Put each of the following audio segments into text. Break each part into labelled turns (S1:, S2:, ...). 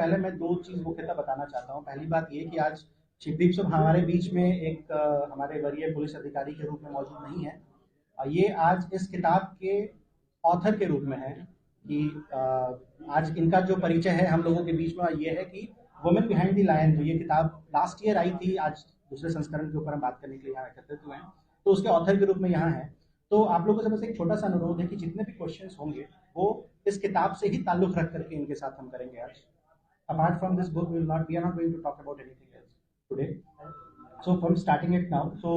S1: पहले मैं दो चीज़ मुख्यतः बताना चाहता हूँ। पहली बात ये कि आज शिवदीप साहब हमारे बीच में एक हमारे वरीय पुलिस अधिकारी के रूप में मौजूद नहीं है। ये आज इस किताब के ऑथर के रूप में है कि आज इनका जो परिचय है हम लोगों के बीच में ये है कि वुमेन बिहाइंड द लायन, जो ये किताब लास्ट ईयर आई थी, आज दूसरे संस्करण के ऊपर हम बात करने के लिए यहाँ एकत्रित हुए हैं, तो उसके ऑथर के रूप में यहाँ है। तो आप लोगों से बस एक छोटा सा अनुरोध है कि जितने भी क्वेश्चंस होंगे वो इस किताब से ही ताल्लुक रख करके इनके साथ हम करेंगे आज। Apart from this book, we are not going to talk about anything else today. So from starting it now, so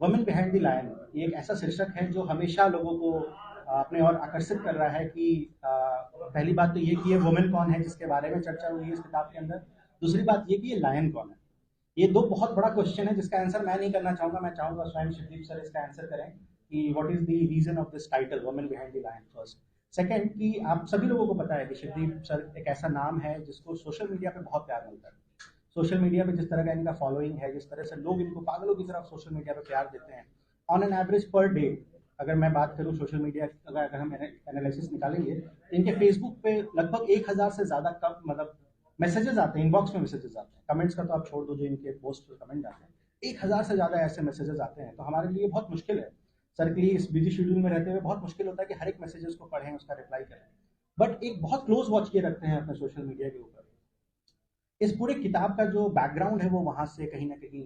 S1: Women Behind the Lion ये एक ऐसा शीर्षक है जो हमेशा लोगों को अपने और आकर्षित कर रहा है कि पहली बात तो ये कि ये वुमेन कौन है जिसके बारे में चर्चा हुई है इस किताब के अंदर। दूसरी बात ये कि ये लायन कौन है। ये दो बहुत बड़ा क्वेश्चन है जिसका आंसर मैं नहीं करना चाहूंगा, मैं चाहूंगा स्वयं शिवदीप सर इसका आंसर करें कि what is the reason of this title women behind the lion. First, second कि आप सभी लोगों को पता है कि शिवदीप सर एक ऐसा नाम है जिसको सोशल मीडिया पे बहुत प्यार मिलता है। सोशल मीडिया पे जिस तरह का इनका फॉलोइंग है, जिस तरह से लोग इनको पागलों की तरफ सोशल मीडिया पे प्यार देते हैं, on an average per day अगर मैं बात करूं सोशल मीडिया अगर हम एनालिसिस निकालेंगे तो इनके फेसबुक पे लगभग 1000 से ज्यादा कम मतलब मैसेजेस आते हैं, इनबॉक्स में मैसेजेस आते हैं। कमेंट्स का तो आप छोड़ दो, जो इनके पोस्ट पर कमेंट आते हैं 1000 से ज्यादा ऐसे मैसेजेस आते हैं। तो हमारे लिए बहुत मुश्किल है सर के लिए इस बिजी शेड्यूल में रहते हुए बहुत मुश्किल होता है कि हर एक मैसेजेस को पढ़ें, उसका रिप्लाई करें। बट एक बहुत क्लोज वॉच किए रखते हैं अपने सोशल मीडिया के ऊपर। इस पूरे किताब का जो बैकग्राउंड है वो वहां से कहीं ना कहीं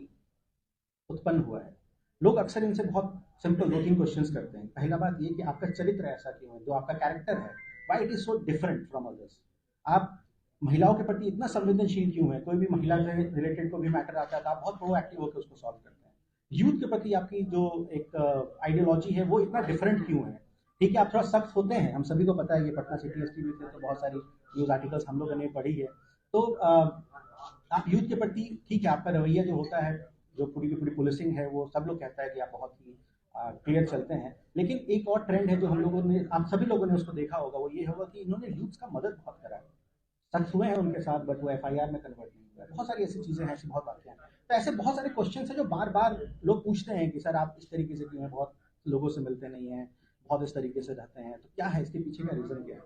S1: उत्पन्न हुआ है। लोग अक्सर इनसे बहुत सिंपल 2-3 क्वेश्चंस करते हैं। पहला बात ये कि आपका चरित्र ऐसा क्यों है, जो आपका कैरेक्टर है, why it is so different from others. आप महिलाओं के प्रति इतना संवेदनशील क्यों है, कोई भी महिला से रिलेटेड कोई भी मैटर आता है तो आप बहुत प्रोएक्टिव होकर उसको सॉल्व करते हैं। यूथ के प्रति आपकी जो एक आइडियोलॉजी है वो इतना डिफरेंट क्यों है। ठीक है, आप थोड़ा सख्त होते हैं, हम सभी को पता है, ये पटना सिटी एसपी भी थे तो बहुत सारी न्यूज आर्टिकल्स हम लोगों ने पढ़ी है। तो आप यूथ के प्रति ठीक है, आपका रवैया जो होता है, जो पूरी की पूरी पुलिसिंग है, वो सब लोग कहता है कि आप बहुत ही क्लियर चलते हैं। लेकिन एक और ट्रेंड है जो हम लोगों ने, आप सभी लोगों ने उसको देखा होगा, वो ये होगा कि इन्होंने यूथ का मदद बहुत करा है। सख्त हुए हैं उनके साथ बट वो एफआईआर में कन्वर्ट नहीं हुआ है। बहुत सारी ऐसी चीजें हैं, ऐसी बहुत बातें हैं। तो ऐसे बहुत सारे क्वेश्चन हैं जो बार बार लोग पूछते हैं कि सर आप इस तरीके से क्यों हैं, बहुत लोगों से मिलते नहीं हैं, बहुत इस तरीके से रहते हैं, तो क्या है इसके पीछे का रीजन क्या है।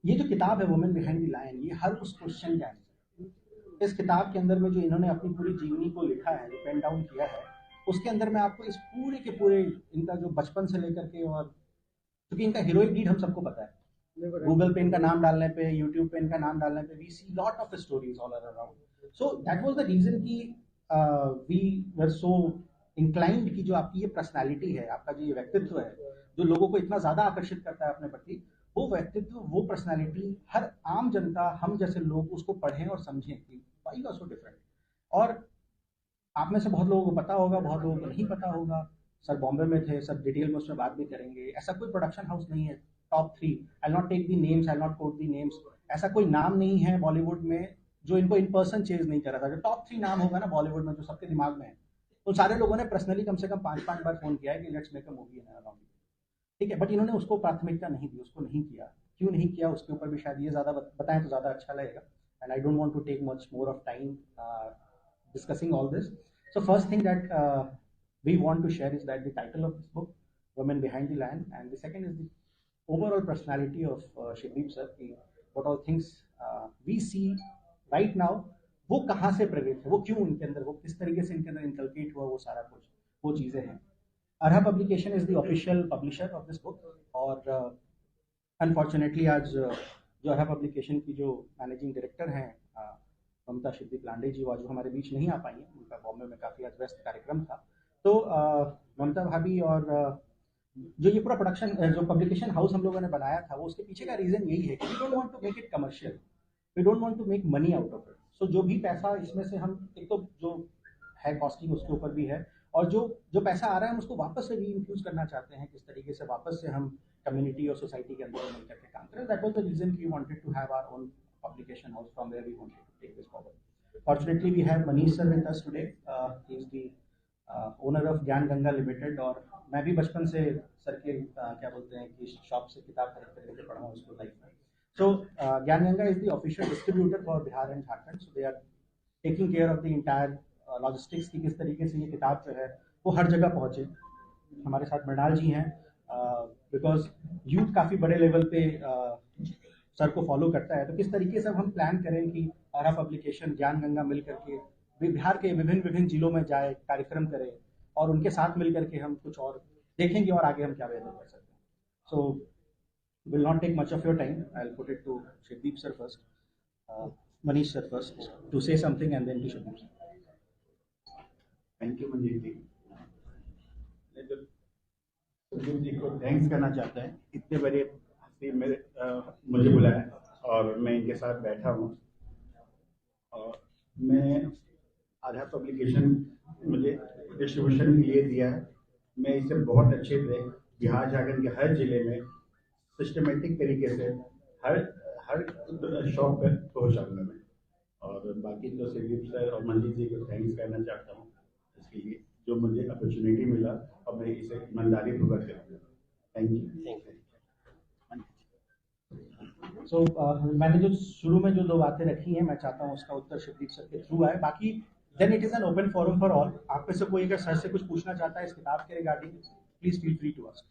S1: ये जो किताब है वुमेन बिहाइंड द लायन, ये हर उस क्वेश्चन का आंसर। इस किताब के अंदर में जो इन्होंने अपनी पूरी जीवनी को लिखा है, जो पेन डाउन किया है, उसके अंदर में आपको इस पूरे के पूरे इनका जो बचपन से लेकर के, और क्योंकि इनका हीरोइक डीड हम सबको पता है, गूगल पे इनका नाम डालने पे, यूट्यूब पे इनका नाम डालने पे we see lot of stories all around. So that was the reason कि वी वर सो इंक्लाइंड कि जो आपकी ये पर्सनालिटी है, आपका जो ये व्यक्तित्व है, जो लोगों को इतना ज्यादा आकर्षित करता है अपने प्रति, वो व्यक्तित्व, वो पर्सनालिटी हर आम जनता, हम जैसे लोग उसको पढ़ें और समझें कि वाई वाज सो डिफरेंट। और आप में से बहुत लोगों को पता होगा, बहुत लोगों को नहीं पता होगा। सर बॉम्बे में थे, सर डिटेल में उसमें बात भी करेंगे। ऐसा कोई प्रोडक्शन हाउस नहीं है top 3, I not take the names, I not quote the names, ऐसा कोई नाम नहीं है बॉलीवुड में जो इनको इन पर्सन चेज नहीं कर रहा था। जो टॉप 3 नाम होगा ना बॉलीवुड में जो सबके दिमाग में है, उन सारे लोगों ने पर्सनली कम से कम 5-5 बार फोन किया है कि let's make a movie in around. ठीक है, बट इन्होंने उसको प्राथमिकता नहीं दी, उसको नहीं किया। क्यों नहीं किया उसके ऊपर भी शायद ये ज्यादा बताएं तो ज्यादा अच्छा लगेगा। And I don't want to take much more of time discussing all this. So first thing that we want to share is that the title of this book, Women Behind the Lion, and the second is the overall personality of Shivdeep sir. What all things we see right now, वो कहाँ से प्रेरित है, वो क्यों इनके अंदर, वो किस तरीके से इनके अंदर इनकलकेट हुआ, वो सारा कुछ वो चीज़ें हैं। अरहा publication is the official publisher of this book. और अनफॉर्चुनेटली आज जो अरहा पब्लिकेशन की जो मैनेजिंग डायरेक्टर हैं ममता शिद्दी प्लांडे जी, वो आज हमारे बीच नहीं आ पाई हैं, उनका बॉम्बे में काफ़ी आज व्यस्त कार्यक्रम था। तो ममता भाभी और जो ये पूरा प्रोडक्शन, जो पब्लिकेशन हाउस हम लोगों ने बनाया था, वो उसके पीछे का रीज़न यही है कि we don't want to make it commercial, we don't want to make money out of it. So जो भी पैसा इसमें से हम, एक तो जो है कॉस्टिंग उसके ऊपर भी है, और जो पैसा आ रहा है हम उसको वापस से री इन्फ्यूज करना चाहते हैं, किस तरीके से वापस से हम कम्युनिटी और सोसाइटी के अंदर मिल करके काम करें। That was the reason we wanted to have our own publication house from where we wanted to take this forward. Fortunately, we have Manish sir with us today. He is the owner of ज्ञान Ganga limited. और मैं भी बचपन से sir के क्या बोलते हैं कि शॉप से किताब खरीद के पढ़ा हूँ स्कूल लाइफ में। So Gyan Ganga is the official distributor for Bihar and Jharkhand. So they are taking care of the entire logistics की, किस तरीके से ये किताब जो है वो हर जगह पहुँचे। हमारे साथ मृणाल जी हैं, बिकॉज यूथ काफ़ी बड़े लेवल पे सर को फॉलो करता है, तो किस तरीके से अब हम प्लान करें कि आरा पब्लिकेशन, ज्ञान गंगा मिल करके बिहार के विभिन्न विभिन्न जिलों में जाए, कार्यक्रम करें और उनके साथ मिल करके हम कुछ और देखेंगे और आगे हम क्या बेहतर कर सकते हैं. सो will not take much of your time. I'll put it to Shivdeep sir first, Manish sir first, to say something, and then to Shivdeep sir.
S2: Thank you Manjeet ji. Sukhdev ji को थैंक्स करना चाहता है, इतने बड़े हस्ती मेरे मुझे बुलाया और मैं इनके साथ बैठा हूँ. और मैं आधार पब्लिकेशन मुझे डिस्ट्रीब्यूशन के लिए दिया है. मैं इसे बहुत अच्छे से बिहार झारखंड के हर जिले में सिस्टमेटिक तरीके से हर शॉप पर पहुँचाऊँगा मैं. और बाकी तो सुखदेव सर और मंजीत जी को थैंक्स करना चाहता हूँ इसके लिए जो मुझे अपॉर्चुनिटी मिला और मैं इसे ईमानदारी पूर्वक करूँगा. Thank you.
S1: सो मैंने जो शुरू में जो दो बातें रखी हैं, मैं चाहता हूँ उसका उत्तर शिवदीप सर के थ्रू आए. बाकी then it is an open forum for all. आप में से कोई अगर सर से कुछ पूछना चाहता है इस किताब के regarding, please feel free to ask.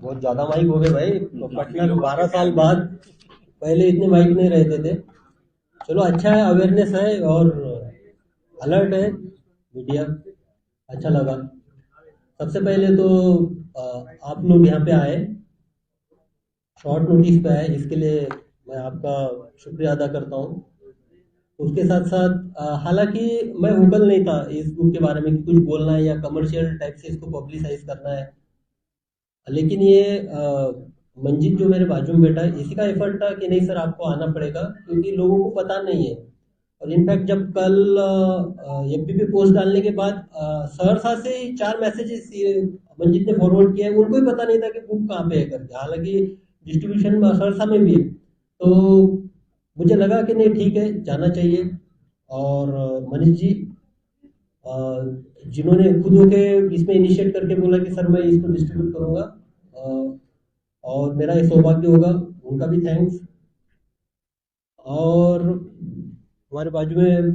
S3: बहुत ज्यादा माइक हो गए भाई. पटना 12 साल बाद, पहले इतने माइक नहीं रहते थे. चलो अच्छा है, अवेयरनेस है और अलर्ट है मीडिया, अच्छा लगा. सबसे पहले तो आप लोग यहाँ पे आए, शॉर्ट नोटिस पे आए, इसके लिए मैं आपका शुक्रिया अदा करता हूँ. उसके साथ साथ हालांकि मैं वोकल नहीं था इस बुक के बारे में कि कुछ बोलना है या कमर्शियल टाइप से इसको पब्लिसाइज करना है, लेकिन ये मंजीत जो मेरे बाजू में बैठा है इसी का एफर्ट था कि नहीं सर आपको आना पड़ेगा, क्योंकि लोगों को पता नहीं है. और इनफैक्ट जब कल एफबी पोस्ट डालने के बाद सहरसा से 4 मैसेजेस मंजीत ने फॉरवर्ड किया है, उनको ही पता नहीं था कि बुक कहाँ पे है करके. हालांकि डिस्ट्रीब्यूशन सहरसा में भी है. तो मुझे लगा कि नहीं ठीक है, जाना चाहिए. और मनीष जी जिन्होंने खुद होके इसमें इनिशिएट करके बोला कि सर मैं इसको डिस्ट्रीब्यूट करूँगा और मेरा ये सौभाग्य होगा, उनका भी थैंक्स. और हमारे बाजू में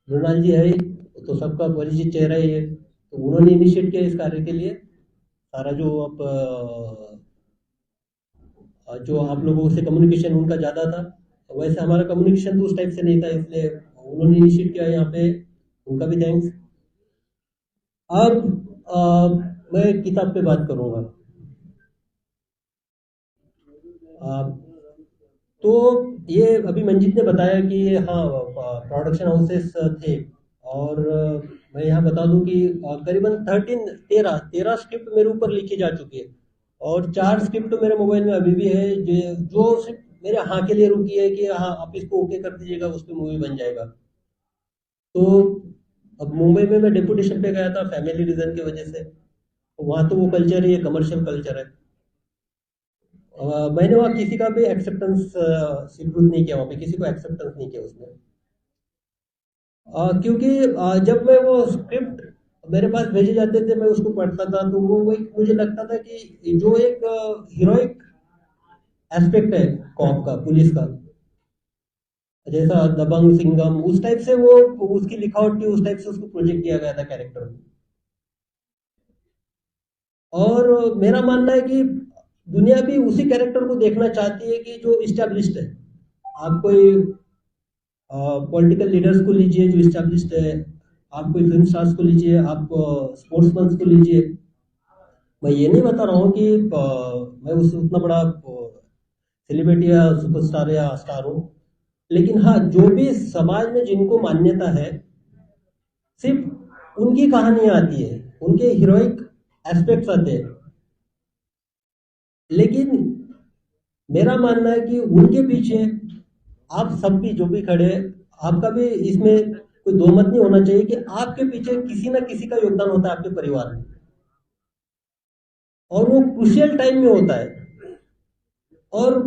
S3: मृणाल जी है तो सबका परिचित चेहरा ही है, तो उन्होंने इनिशिएट किया इस कार्य के लिए. सारा जो आप लोगों से कम्युनिकेशन उनका ज़्यादा था, वैसे हमारा कम्युनिकेशन तो उस टाइप से नहीं था, इसलिए उन्होंने इनिशिएट किया यहाँ पे, उनका भी थैंक्स. अब मैं किताब पे बात करूँगा. तो ये अभी मंजीत ने बताया कि हाँ प्रोडक्शन हाउसेस थे, और मैं यहाँ बता दूं कि करीबन 13 स्क्रिप्ट मेरे ऊपर लिखी जा चुकी है, और 4 स्क्रिप्ट तो मेरे मोबाइल में अभी भी है जो सिर्फ मेरे हाँ के लिए रुकी है कि हाँ आप इसको ओके कर दीजिएगा, उस पर मूवी बन जाएगा. तो अब मुंबई में मैं डेपुटेशन पे गया था फैमिली रीजन की वजह से. वहाँ तो वो कल्चर ही है, कमर्शियल कल्चर है. मैंने वहाँ किसी का भी एक्सेप्टेंस स्वीकृत नहीं किया, वहाँ पे किसी को एक्सेप्टेंस नहीं किया उसमें. क्योंकि जब मैं वो स्क्रिप्ट मेरे पास भेजे जाते थे, मैं उसको पढ़ता था, तो वो एक मुझे लगता था कि जो एक हीरोइक एस्पेक्ट है कॉप का, पुलिस का, जैसा दबंग, सिंघम, उस टाइप से वो उसकी लिखावट थी, उस टाइप से उसको प्रोजेक्ट किया गया था कैरेक्टर में. और मेरा मानना है कि दुनिया भी उसी कैरेक्टर को देखना चाहती है कि जो इस्टेब्लिश्ड है. आप कोई पॉलिटिकल लीडर्स को लीजिए जो इस्टेब्लिश्ड है, आप कोई फिल्म स्टार्स को लीजिए, आप स्पोर्ट्समैन को लीजिए. मैं ये नहीं बता रहा हूँ कि मैं उससे उतना बड़ा सेलिब्रिटी या सुपरस्टार या स्टार हूँ, लेकिन हाँ जो भी समाज में जिनको मान्यता है सिर्फ उनकी कहानियां आती है, उनके हीरोइक एस्पेक्ट्स आते हैं. लेकिन मेरा मानना है कि उनके पीछे आप सब भी जो भी खड़े, आपका भी इसमें कोई दो मत नहीं होना चाहिए कि आपके पीछे किसी ना किसी का योगदान होता है आपके परिवार में, और वो क्रूशियल टाइम में होता है. और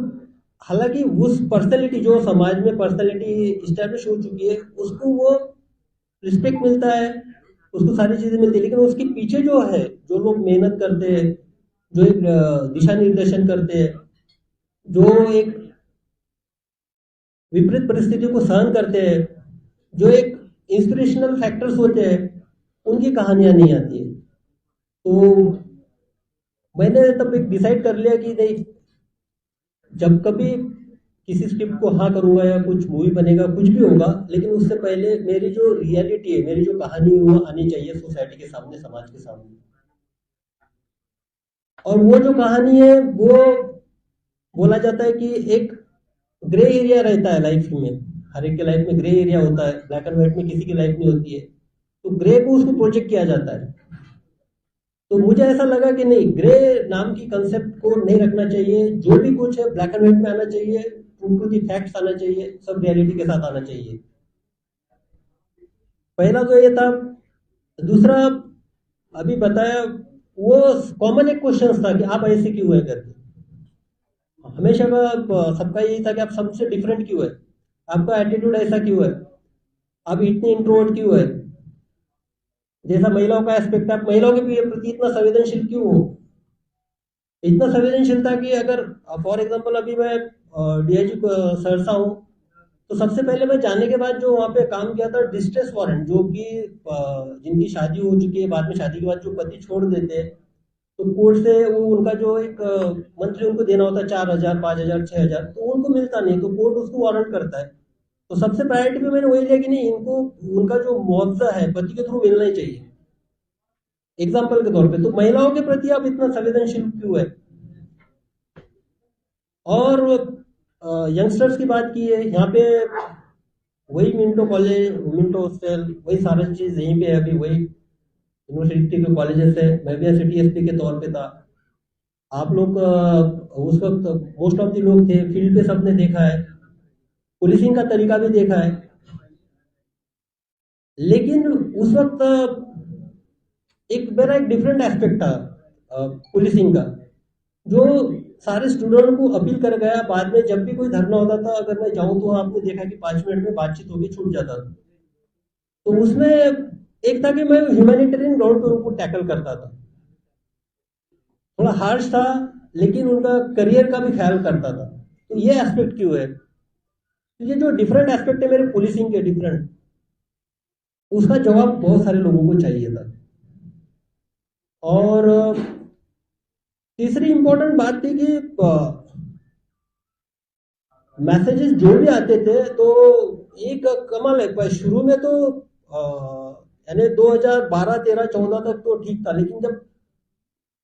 S3: हालांकि उस पर्सनैलिटी जो समाज में पर्सनैलिटी इस्टेब्लिश हो चुकी है उसको वो रिस्पेक्ट मिलता है, उसको सारी चीजें मिलती है, लेकिन उसके पीछे जो है, जो लोग मेहनत करते हैं, जो एक दिशा निर्देशन करते हैं, जो एक विपरीत परिस्थितियों को सहन करते हैं, जो एक इंस्पिरेशनल फैक्टर्स होते हैं, उनकी कहानियां नहीं आती है। तो मैंने तब एक डिसाइड कर लिया कि नहीं, जब कभी किसी स्क्रिप्ट को हाँ करूंगा या कुछ मूवी बनेगा, कुछ भी होगा, लेकिन उससे पहले मेरी जो रियलिटी है, मेरी जो कहानी है, वो आनी चाहिए सोसाइटी के सामने, समाज के सामने। और वो जो कहानी है, वो बोला जाता है कि एक ग्रे एरिया रहता है लाइफ में। हर एक के लाइफ में ग्रे एरिया होता है, ब्लैक एंड व्हाइट में किसी की लाइफ नहीं होती है। तो ग्रे को उसको प्रोजेक्ट किया जाता है। तो मुझे ऐसा लगा कि नहीं, ग्रे नाम की कंसेप्ट को नहीं रखना चाहिए। जो भी कुछ है ब्लैक एंड व्हाइट में आना चाहिए, ट्रू टू दी फैक्ट्स आना चाहिए, सब रियलिटी के साथ आना चाहिए। पहला तो ये था। दूसरा, अभी बताया, वो कॉमन एक क्वेश्चन था कि आप ऐसे क्यों है करके। हमेशा का सबका यही था कि आप सबसे डिफरेंट क्यों है, आपका एटीट्यूड ऐसा क्यों है, आप इतने इंट्रोवर्ट क्यों है। जैसा महिलाओं का एस्पेक्ट, आप महिलाओं के प्रति इतना संवेदनशील क्यों हो। इतना संवेदनशील था कि अगर फॉर एग्जांपल अभी मैं डीआईजी सरसा हूँ, तो सबसे पहले मैं जाने के बाद जो वहाँ पे काम किया था, डिस्ट्रेस वारंट, जो कि जिनकी शादी हो चुकी है, बाद में शादी के बाद जो पति छोड़ देते हैं, तो कोर्ट से वो उनका जो एक मंथली उनको देना होता है 4,000, 5,000, 6,000, तो उनको मिलता नहीं, तो कोर्ट उसको वारंट करता है। तो सबसे प्रायोरिटी में मैंने वही लिया कि नहीं, इनको उनका जो मुआवजा है पति के थ्रू मिलना ही चाहिए, एग्जाम्पल के तौर पे। तो महिलाओं के प्रति आप इतना संवेदनशील क्यों है। और यंगस्टर्स की बात की है यहाँ पे, वही मिंटो कॉलेज, मिंटो हॉस्टल, वही सारी चीज यहीं पे है। अभी वही यूनिवर्सिटी के कॉलेजेस है। मैं भी सिटी एसपी के तौर पे था। आप लोग उस वक्त मोस्ट ऑफ द लोग थे फील्ड पे, सबने देखा है, पुलिसिंग का तरीका भी देखा है। लेकिन उस वक्त एक मेरा एक डिफरेंट एस्पेक्ट था पुलिसिंग का, जो सारे स्टूडेंट को अपील कर गया। बाद में जब भी कोई धरना होता था, अगर मैं जाऊं तो आपने देखा कि 5 मिनट में बातचीत होगी, छूट जाता था। तो उसमें एक था कि मैं ह्यूमैनिटेरियन ग्राउंड पर उनको टैकल करता था। थोड़ा हार्श था, लेकिन उनका करियर का भी ख्याल करता था। तो ये एस्पेक्ट क्यों है। तो ये जो डिफरेंट एस्पेक्ट है मेरे पुलिसिंग के, डिफरेंट, उसका जवाब बहुत सारे लोगों को चाहिए था। और तीसरी इंपॉर्टेंट बात थी कि मैसेजेस जो भी आते थे, तो एक कमाल है। शुरू में तो यानी 2012, 13, 14 तक तो ठीक था, लेकिन जब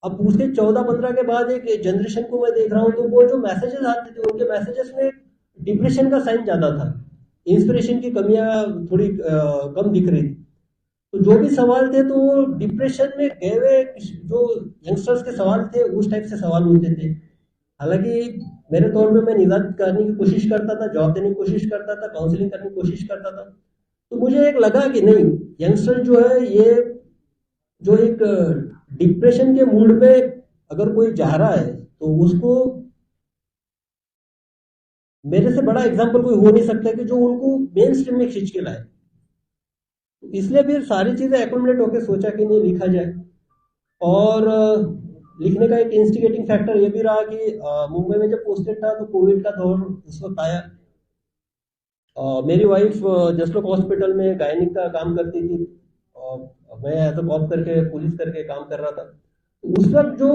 S3: अब उसके 14-15 के बाद एक जनरेशन को मैं देख रहा हूँ, तो वो जो मैसेजेस आते थे, उनके मैसेजेस में डिप्रेशन का साइन ज्यादा था, इंस्पिरेशन की कमियां थोड़ी कम दिख रही थी। तो जो भी सवाल थे, तो वो डिप्रेशन में गए हुए जो यंगस्टर्स के सवाल थे, उस टाइप से सवाल होते थे। हालांकि मेरे तौर पे मैं निजात करने की कोशिश करता था, जवाब देने की कोशिश करता था, काउंसलिंग करने की कोशिश करता था। तो मुझे एक लगा कि नहीं, यंगस्टर जो है, ये जो एक डिप्रेशन के मूड में अगर कोई जा रहा है, तो उसको मेरे से बड़ा एग्जाम्पल कोई हो नहीं सकता कि जो उनको मेन स्ट्रीम में खींच के लाए। इसलिए फिर सारी चीजें एकोमोडेट होकर सोचा कि नहीं, लिखा जाए। और लिखने का एक इंस्टिगेटिंग फैक्टर ये भी रहा कि मुंबई में जब पोस्टेड था, तो कोविड का दौर उस वक्त आया। मेरी वाइफ जसलोक हॉस्पिटल में गायनिक का काम करती थी, और मैं एज अ कॉप करके, पुलिस करके काम कर रहा था। तो उस वक्त जो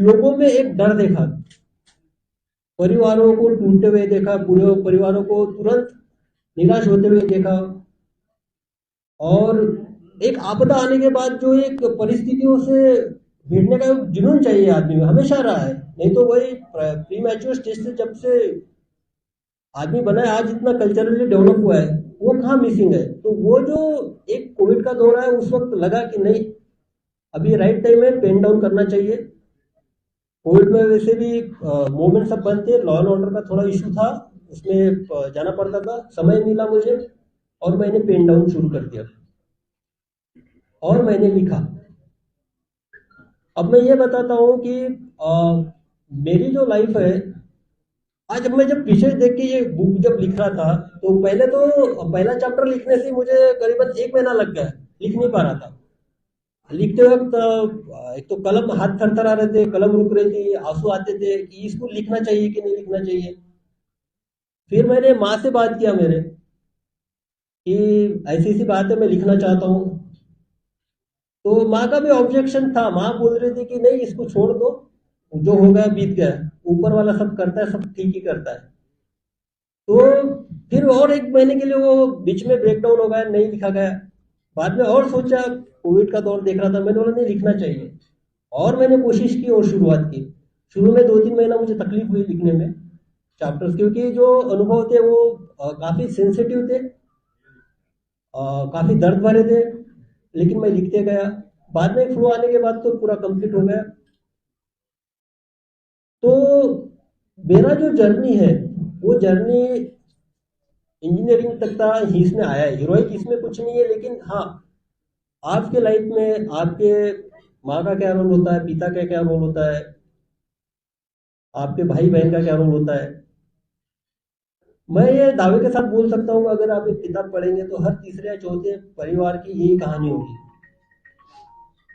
S3: लोगों में एक डर देखा, परिवारों को टूटते हुए देखा, पूरे परिवारों को तुरंत निराश होते हुए देखा। और एक आपदा आने के बाद जो एक परिस्थितियों से भिड़ने का जुनून चाहिए आदमी में, हमेशा रहा है। नहीं तो वही प्री मैच्योर स्टेज से जब से आदमी बना है, आज इतना कल्चरली डेवलप हुआ है, वो कहाँ मिसिंग है। तो वो जो एक कोविड का दौर है, उस वक्त लगा कि नहीं, अभी राइट टाइम है, पेन डाउन करना चाहिए। कोविड में वैसे भी मूवमेंट सब बंद थे, लॉ एंड ऑर्डर का थोड़ा इशू था, उसमें जाना पड़ता था, समय मिला मुझे, और मैंने पेन डाउन शुरू कर दिया और मैंने लिखा। अब मैं ये बताता हूँ कि मेरी जो लाइफ है, आज मैं जब पीछे देख के ये बुक जब लिख रहा था, तो पहले तो पहला चैप्टर लिखने से मुझे करीबन 1 महीना लग गया, लिख नहीं पा रहा था। लिखते वक्त एक तो कलम, हाथ थरथरा रहे थे, कलम रुक रही थी, आंसू आते थे कि इसको लिखना चाहिए कि नहीं लिखना चाहिए। फिर मैंने माँ से बात किया मेरे, कि ऐसी ऐसी बात है, मैं लिखना चाहता हूँ। तो माँ का भी ऑब्जेक्शन था, माँ बोल रही थी कि नहीं इसको छोड़ दो, जो हो गया बीत गया, ऊपर वाला सब करता है, सब ठीक ही करता है। तो फिर और 1 महीने के लिए वो बीच में ब्रेकडाउन हो गया, नहीं लिखा गया। बाद में और सोचा, कोविड का दौर देख रहा था, मैंने बोला नहीं लिखना चाहिए, और मैंने कोशिश की और शुरुआत की। शुरू में 2-3 महीना मुझे तकलीफ हुई लिखने में चैप्टर्स, क्योंकि जो अनुभव थे वो काफ़ी सेंसिटिव थे, काफ़ी दर्द भरे थे, लेकिन मैं लिखते गया। बाद में फ्लो आने के बाद तो पूरा कंप्लीट हो गया। तो मेरा जो जर्नी है वो जर्नी इंजीनियरिंग तक था, ही इसमें आया है, हीरोइक इसमें कुछ नहीं है। लेकिन हाँ, आपके लाइफ में आपके माँ का क्या रोल होता है, पिता का क्या रोल होता है, आपके भाई बहन का क्या रोल होता है। मैं ये दावे के साथ बोल सकता हूँ, अगर आप एक किताब पढ़ेंगे तो हर तीसरे या चौथे परिवार की यही कहानी होगी।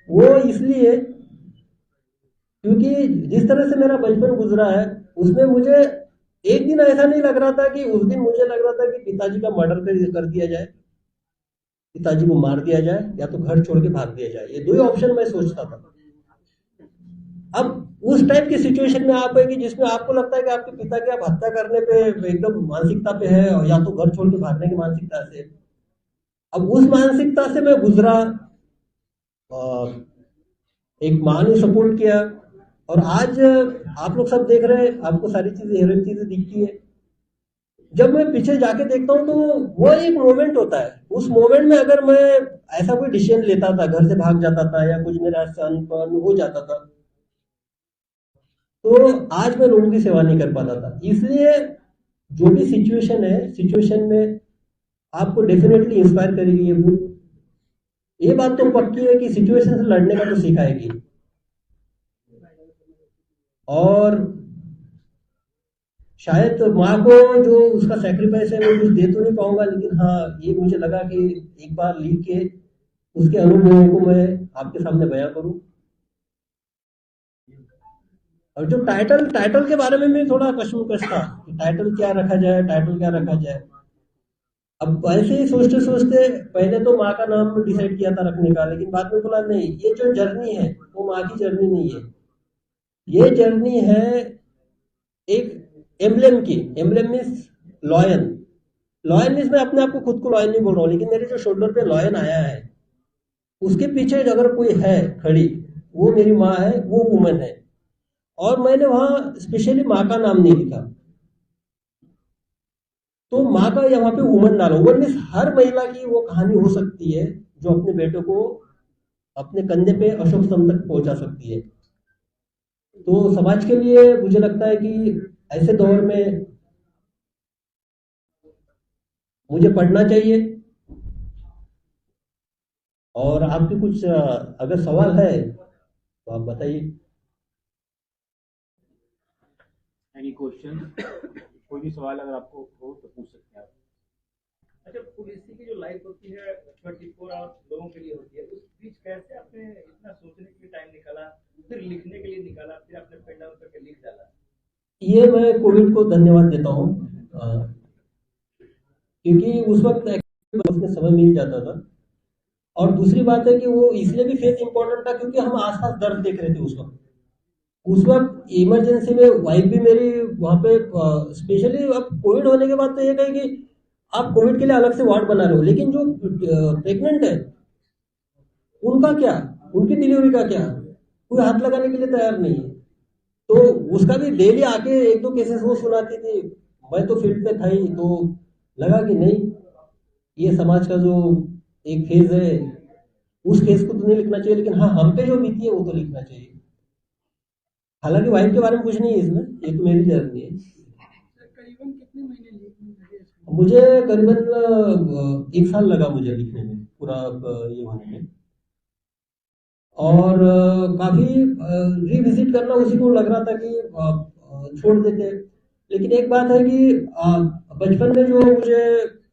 S3: वो इसलिए क्योंकि जिस तरह से मेरा बचपन गुजरा है, उसमें मुझे एक दिन ऐसा नहीं लग रहा था कि उस दिन मुझे लग रहा था कि पिताजी का मर्डर कर दिया जाए, पिताजी को मार दिया जाए, या तो घर छोड़ के भाग दिया जाए। ये दो ही ऑप्शन मैं सोचता था। अब उस टाइप की सिचुएशन में आप है कि जिसमें आपको लगता है कि आपके पिता की आप हत्या करने पे एकदम मानसिकता पे है, और या तो घर छोड़ के भागने की मानसिकता से। अब उस मानसिकता से मैं गुजरा, एक माँ ने सपोर्ट किया, और आज आप लोग सब देख रहे हैं, आपको सारी चीजें हीरोइक चीजें दिखती है। जब मैं पीछे जाके देखता हूँ तो वो एक मोमेंट होता है, उस मोमेंट में अगर मैं ऐसा कोई डिसीजन लेता था, घर से भाग जाता था या कुछ मेरा अनपन हो जाता था, तो आज मैं लोगों की सेवा नहीं कर पाता था। इसलिए जो भी सिचुएशन है, सिचुएशन में आपको डेफिनेटली इंस्पायर करेगी ये बुक। ये बात तो पक्की है कि सिचुएशन से लड़ने का तो सिखाएगी। और शायद माँ को जो उसका सेक्रीफाइस है मैं कुछ दे तो नहीं पाऊंगा, लेकिन हाँ ये मुझे लगा कि एक बार लिख के उसके अनुभवों को मैं आपके सामने बयां करूं। और जो टाइटल टाइटल के बारे में भी थोड़ा कश्मकश था कि टाइटल क्या रखा जाए, टाइटल क्या रखा जाए। अब ऐसे ही सोचते सोचते पहले तो माँ का नाम डिसाइड किया था रखने का, लेकिन बाद में बोला नहीं, ये जो जर्नी है वो माँ की जर्नी नहीं है, ये जर्नी है एक एम्बलेम की। Emblem means lion. Lion means मैं अपने आप को खुद को लॉयन नहीं बोल रहा हूँ, लेकिन मेरे जो शोल्डर पे लॉयन आया है उसके पीछे अगर कोई है खड़ी, वो मेरी माँ है, वो वुमन है। और मैंने वहां स्पेशली माँ का नाम नहीं लिखा, तो माँ का यहाँ पे वुमन डालो। वुमन मीन्स हर महिला की वो कहानी हो सकती है जो अपने बेटे को अपने कंधे पे अशोक स्तंभ तक पहुंचा सकती है। तो समाज के लिए मुझे लगता है कि ऐसे दौर में मुझे पढ़ना चाहिए। और आपके कुछ अगर सवाल है तो आप बताइए।
S4: Any question? कोई भी सवाल अगर आपको हो तो पूछ सकते हैं आप।
S5: अच्छा, पुलिस की जो लाइफ होती है 24 आवर लोगों के लिए होती है, उस बीच कैसे आपने इतना सोचने के लिए टाइम निकाला, फिर लिखने के लिए निकाला, फिर आपने पेन डाउन करके लिख डाला?
S3: ये मैं कोविड को धन्यवाद देता हूँ, क्योंकि उस वक्त उसमें समय मिल जाता था। और दूसरी बात है कि वो इसलिए भी फेस इंपॉर्टेंट था क्योंकि हम आसपास दर्द देख रहे थे उस वक्त इमरजेंसी में वाइफ भी मेरी वहाँ पे, स्पेशली अब कोविड होने के बाद तो ये कहे कि आप कोविड के लिए अलग से वार्ड बना रहे हो, लेकिन जो प्रेग्नेंट है उनका क्या, उनकी डिलीवरी का क्या, कोई हाथ लगाने के लिए तैयार नहीं है। तो उसका भी डेली आके 1-2 केसेस वो सुनाती थी। मैं तो फील्ड पे था ही, तो लगा कि नहीं, ये समाज का जो एक फेज है उस फेज को तो नहीं लिखना चाहिए, लेकिन हाँ हम पे जो बीती है वो तो लिखना चाहिए। हालांकि वाइफ के बारे में कुछ नहीं है इसमें, ये तो मेरी जर्नी है।
S5: करीबन कितने महीने लिए?
S3: मुझे करीबन 1 साल लगा मुझे लिखने में, पूरा ये होने में। और काफी रिविजिट करना उसी को लग रहा था कि छोड़ देते। लेकिन एक बात है कि बचपन में जो मुझे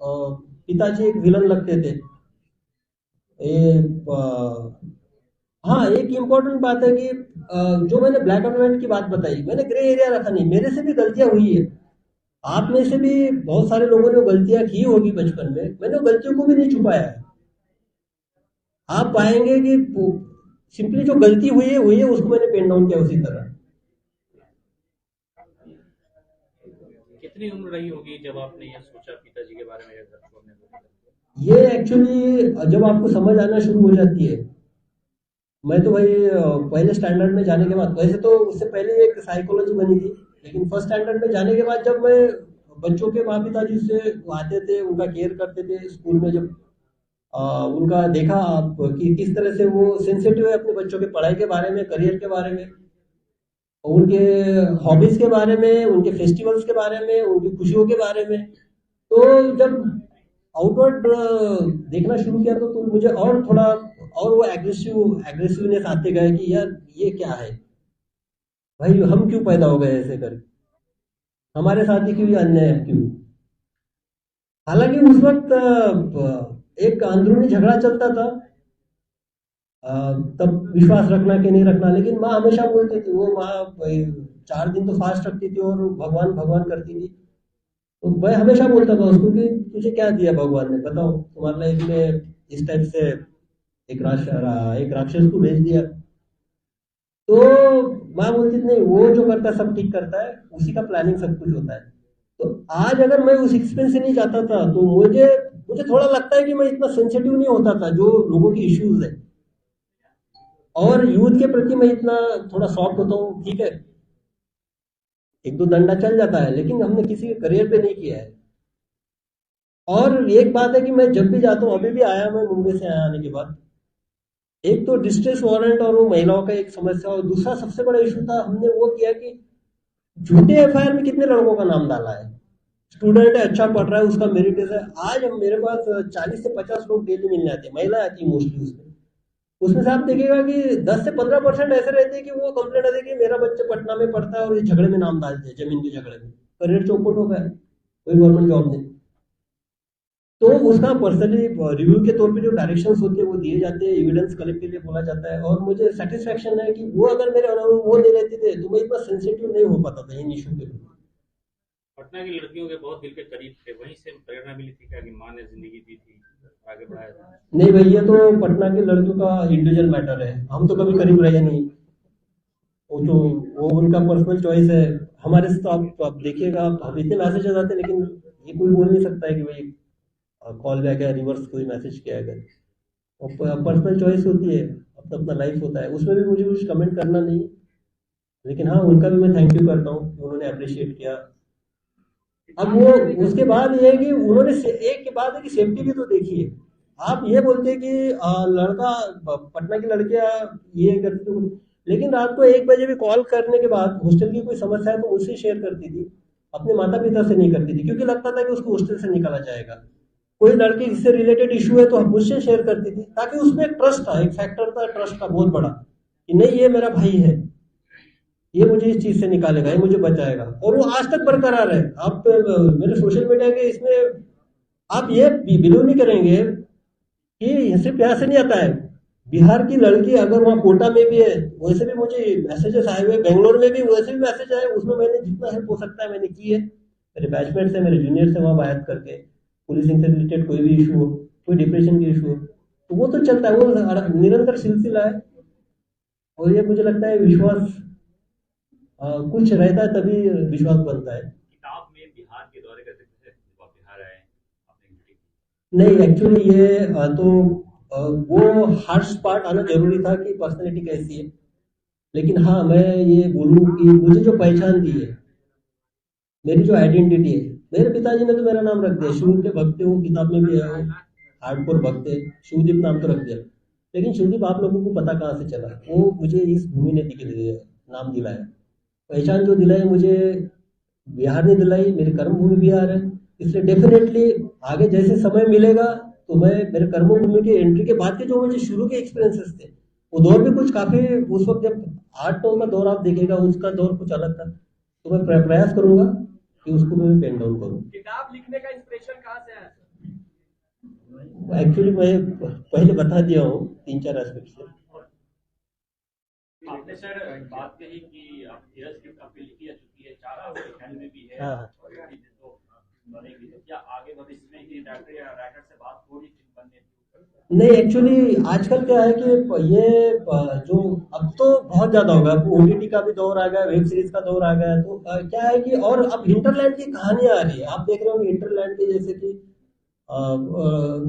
S3: पिताजी एक विलन लगते थे। हाँ, एक इम्पोर्टेंट बात है कि जो मैंने ब्लैक एंड व्हाइट की बात बताई, मैंने ग्रे एरिया रखा नहीं। मेरे से भी गलतियां हुई है, आप में से भी बहुत सारे लोगों ने गलतियां की होगी बचपन में, मैंने गलतियों को भी नहीं छुपाया है। आप पाएंगे कि सिंपली जो गलती हुई है उसको मैंने पेन डाउन किया उसी तरह।
S4: कितनी उम्र रही होगी जब आपने ये सोचा पिताजी के बारे में ये घर छोड़ने को?
S3: ये एक्चुअली जब आपको समझ आना शुरू हो जाती है, मैं तो भाई पहले स्टैंडर्ड में जाने के बाद, वैसे तो उससे पहले एक साइकोलॉजी बनी थी, लेकिन फर्स्ट स्टैंडर्ड में जाने के बाद जब मैं बच्चों के माँ पिताजी से आते थे, उनका केयर करते थे स्कूल में, जब उनका देखा आप कि किस तरह से वो सेंसिटिव है अपने बच्चों के पढ़ाई के बारे में, करियर के बारे में, उनके हॉबीज के बारे में, उनके फेस्टिवल्स के बारे में, उनकी खुशियों के बारे में, तो जब आउटवर्ड देखना शुरू किया तो मुझे और थोड़ा और वो एग्रेसिवनेस आते गए कि यार ये क्या है भाई, हम क्यों पैदा हो गए ऐसे करके, हमारे साथ ही क्यों ये अन्याय क्यों। हालांकि उस वक्त एक अंदरूनी झगड़ा चलता था, तब विश्वास रखना कि नहीं रखना, लेकिन माँ हमेशा बोलती थी, वो माँ 4 दिन तो फास्ट रखती थी और भगवान भगवान करती थी, तो मैं हमेशा बोलता था उसको कि तुझे क्या दिया भगवान ने, बताओ, तुम्हारे लाइफ में इस टाइप से एक राक्षस को भेज दिया। तो माँ बोलती थी नहीं, वो जो करता है सब ठीक करता है, उसी का प्लानिंग सब कुछ होता है। तो आज अगर मैं उस एक्सपीरियंस से नहीं जाता था तो मुझे मुझे थोड़ा लगता है कि मैं इतना सेंसिटिव नहीं होता था जो लोगों की इश्यूज है, और यूथ के प्रति मैं इतना थोड़ा सॉफ्ट होता हूँ। ठीक है, एक दो डंडा चल जाता है, लेकिन हमने किसी के करियर पे नहीं किया है। और एक बात है कि मैं जब भी जाता हूँ, अभी भी आया, मैं मुंबई से आया आने के बाद, एक तो डिस्ट्रेस वारंट और वो महिलाओं का एक समस्या, और दूसरा सबसे बड़ा इशू था, हमने वो किया कि झूठे एफआईआर में कितने लड़कों का नाम डाला है। स्टूडेंट है, अच्छा पढ़ रहा है, उसका मेरिट है, आज हम मेरे पास 40 से 50 लोग डेली मिलने आते हैं, महिला आती है मोस्टली, उसमें उसमें से आप देखिएगा कि 10 से 15% ऐसे रहते हैं कि वो कंप्लेंट आते हैं कि मेरा बच्चा पटना में पढ़ता है और ये झगड़े में नाम डालते हैं, जमीन के झगड़े में, करियर चौपट हो गया, कोई गवर्नमेंट जॉब नहीं। तो उसका पर्सनली रिव्यू के तौर पे जो डायरेक्शंस होते हैं वो दिए जाते हैं, एविडेंस कलेक्ट के लिए बोला जाता है, और मुझे सेटिस्फेक्शन है कि वो अगर मेरे अराउंड वो नहीं रहते थे तो मैं इतना सेंसिटिव नहीं हो पाता था इन इशू के लिए।
S4: पटना की लड़कियों के बहुत दिल के करीब थे, वहीं से प्रेरणा मिली थी क्या कि माँ ने जिंदगी दी थी, आगे बढ़ाया था?
S3: नहीं भाई, ये तो पटना के लड़कियों का इंडिविजुअल मैटर है, हम तो कभी करीब रहे नहीं, वो तो वो उनका पर्सनल चॉइस है। हमारे से तो आप देखिएगा, आप इतने मैसेजेस आते हैं, लेकिन ये कोई बोल नहीं सकता है कि भाई कॉल बैक है, रिवर्स कोई मैसेज किया है, और पर्सनल चॉइस होती है, अपना अपना लाइफ होता है, उसमें भी मुझे कुछ कमेंट करना नहीं है। लेकिन हाँ, उनका भी मैं थैंक यू करता हूँ कि उन्होंने अप्रिशिएट किया। अब वो उसके बाद ये है कि उन्होंने एक के बाद है कि सेफ्टी भी तो देखिए। आप ये बोलते हैं कि लड़का, पटना की लड़कियां ये करती तो, लेकिन रात को 1 बजे भी कॉल करने के बाद हॉस्टल की कोई समस्या है तो मुझसे शेयर करती थी, अपने माता पिता से नहीं करती थी, क्योंकि लगता था कि उसको हॉस्टल से निकाला जाएगा। कोई लड़की जिससे रिलेटेड इशू है तो मुझसे शेयर करती थी, ताकि उसमें एक ट्रस्ट था, एक फैक्टर था ट्रस्ट का बहुत बड़ा, कि नहीं ये मेरा भाई है, ये मुझे इस चीज से निकालेगा, ये मुझे बचाएगा, और वो आज तक बरकरार है। आप मेरे सोशल मीडिया के इसमें आप ये बिलीव नहीं करेंगे कि सिर्फ यहाँ से नहीं आता है, बिहार की लड़की अगर वहाँ कोटा में भी है, वैसे भी मुझे मैसेजेस आए हुए, बेंगलोर में भी वैसे भी मैसेज आए, उसमें मैंने जितना हेल्प हो सकता है मैंने की है, मेरे बैचमेट से, मेरे जूनियर से वहाँ बात करके, पुलिसिंग से रिलेटेड कोई भी इशू हो, कोई डिप्रेशन की इशू हो, तो वो तो चलता है, वो निरंतर सिलसिला है। और ये मुझे लगता है विश्वास कुछ रहता है तभी विश्वास बनता है।
S4: किताब में बिहार के दौरे का जिक्र है, जब आप बिहार आए आपने ड्यूटी की।
S3: नहीं, एक्चुअली ये वो हार्श पार्ट आना जरूरी था कि पर्सनैलिटी कैसी है, लेकिन हाँ, मैं ये बोलूँ कि मुझे जो पहचान दी है, मेरी जो आइडेंटिटी है, मेरे पिताजी ने तो मेरा नाम रख दिया, शिव के भक्त, वो किताब में भी है, वो हार्डकोर भक्त है, शिवदीप नाम तो रख दिया, लेकिन शिवदीप आप लोगों को पता कहाँ से चला, वो मुझे इस भूमि ने नाम दिलाया, पहचान जो दिलाई मुझे बिहार ने दिलाई, मेरी कर्म भूमि बिहार है, इसलिए डेफिनेटली आगे जैसे समय मिलेगा तो मैं मेरे कर्म भूमि के एंट्री के बाद के जो मुझे शुरू के एक्सपीरियंसेस थे, वो दौर भी कुछ काफी, उस वक्त जब 8-9 का दौर आप देखेगा, उसका दौर कुछ अलग था, तो मैं प्रयास करूंगा कि उसको मैं पेन डाउन करूँ।
S5: किताब लिखने का इंस्पिरेशन कहाँ से आया?
S3: एक्चुअली मैं पहले बता दिया हूँ 3-4 एस्पेक्ट से।
S4: आपने सर बात कही कि आप धीरज की काफी लिखी जा चुकी है, 4 आपके ख्याल में भी है,
S3: हाँ।
S4: और तो बनेगी, तो क्या आगे भविष्य में कि राइटर या राइटर से बात हो रही फिल्म बनने की?
S3: नहीं, एक्चुअली आजकल क्या है कि ये जो अब तो बहुत ज्यादा होगा, अब ओटीटी का भी दौर आ गया, वेब सीरीज का दौर आ गया, तो क्या है कि और अब हिंटरलैंड की कहानियां आ रही है। आप देख रहे होंगे हिंटरलैंड के, जैसे कि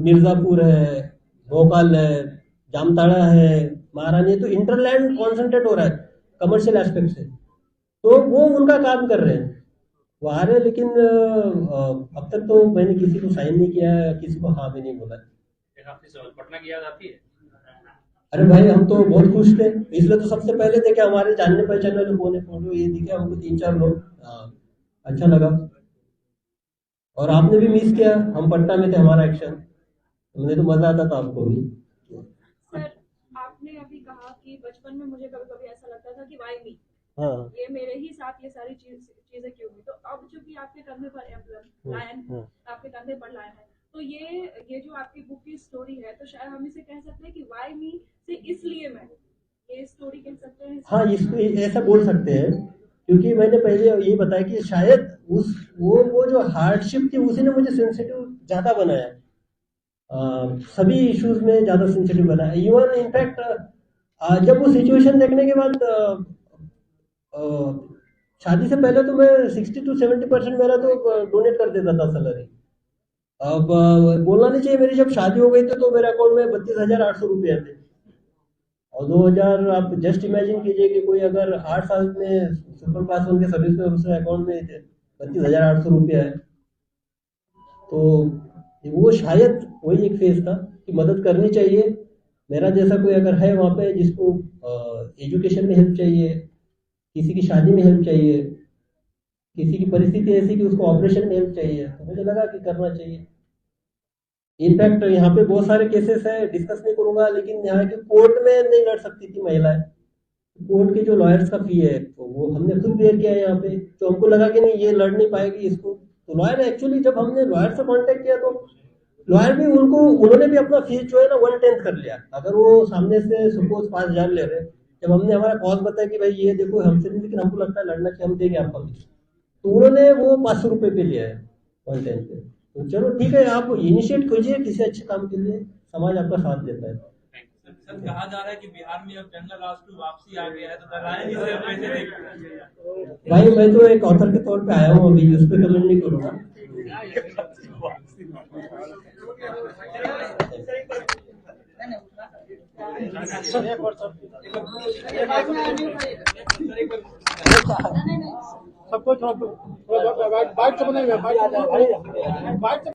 S3: मिर्जापुर है, भोपाल है, जामताड़ा है, महारानी है, तो इंटरलैंड कॉन्सेंट्रेट हो रहा है कमर्शियल एस्पेक्ट से, तो वो उनका काम कर रहे हैं, वो आ रहे हैं। लेकिन अब तक तो मैंने किसी को साइन नहीं किया है, किसी को हाँ भी नहीं बोला है।
S4: एक आखिरी सवाल, पटना की याद आती है?
S3: अरे भाई, हम तो बहुत खुश थे, इसलिए तो सबसे पहले देखे हमारे जानने पहचाने वाले कौन है, फोटो ये दिखे हमको 3-4 लोग। हाँ, अच्छा लगा। और आपने भी मिस किया, हम पटना में थे, हमारा एक्शन, मुझे तो मजा आता था, आपको भी।
S6: सर, आपने अभी कहा कि बचपन में मुझे कभी कभी ऐसा लगता था कि वाई मी,
S3: हाँ
S6: ये मेरे ही साथ ये सारी चीजें क्यों हुई। तो अब चूंकि आपके कंधे पर लायन, आपके कंधे पर लायन है, तो ये जो आपकी बुक की स्टोरी है, तो शायद हम इसे कह सकते हैं कि वाई मी से इसलिए मैं, ये स्टोरी कह सकते हैं।
S3: हाँ, इसको ऐसा बोल सकते हैं, क्योंकि मैंने पहले यही बताया कि शायद उस वो जो हार्डशिप थी उसी ने मुझे सेंसिटिव ज्यादा बनाया, सभी इश्यूज में ज्यादा सेंसिटिव बनाया। इवन इनफैक्ट जब वो सिचुएशन देखने के बाद अ, शादी से पहले तो मैं 60-70% मेरा तो डोनेट कर देता था सैलरी। अब बोलना नहीं चाहिए, मेरी जब शादी हो गई तो मेरे अकाउंट में 32,800 रुपये थे। और 2000, आप जस्ट इमेजिन कीजिए कि कोई अगर 8 साल में सुपर क्लास वन के सर्विस में उसके अकाउंट में 32,800 रुपये है, तो वो शायद वही एक फेज था कि मदद करनी चाहिए। मेरा जैसा कोई अगर है वहाँ पे जिसको एजुकेशन में हेल्प चाहिए, किसी की शादी में हेल्प चाहिए, किसी की परिस्थिति ऐसी कि उसको ऑपरेशन में हेल्प चाहिए, तो मुझे लगा कि करना चाहिए। इनफैक्ट यहाँ पे बहुत सारे केसेस है, डिस्कस नहीं करूंगा, लेकिन यहाँ की कोर्ट में नहीं लड़ सकती थी महिलाएं। कोर्ट के जो लॉयर्स का फी है तो वो हमने खुद बेयर किया है यहाँ पे, तो हमको लगा कि नहीं ये लड़ नहीं पाएगी इसको, तो लॉयर एक्चुअली जब हमने लॉयर से कांटेक्ट किया तो लॉयर भी उन्होंने भी अपना फीस जो है ना 1/10 कर लिया। अगर वो सामने से सपोज 5,000 ले रहे, जब हमने हमारा कॉज बताया कि भाई ये देखो हमसे नहीं, लेकिन हमको लगता है लड़ना चाहिए, हम देंगे आपका फीस, तो उन्होंने वो 500 रुपये पे लिया है 1/10 पे। तो चलो ठीक है, आप इनिशिएट कीजिए किसी अच्छे काम के लिए, समाज आपका साथ देता है।
S7: सर, कहा जा रहा है कि बिहार में अब जंगल राज 2 वापसी आ गया है, तो नारायण जी से आप कैसे देखते हैं?
S3: भाई, मैं तो एक ऑथर के तौर पे आया हूँ, अभी उस पर कमेंट नहीं करूँगा।
S1: सबको थोड़ा बाइट से बनाइए, बाइट से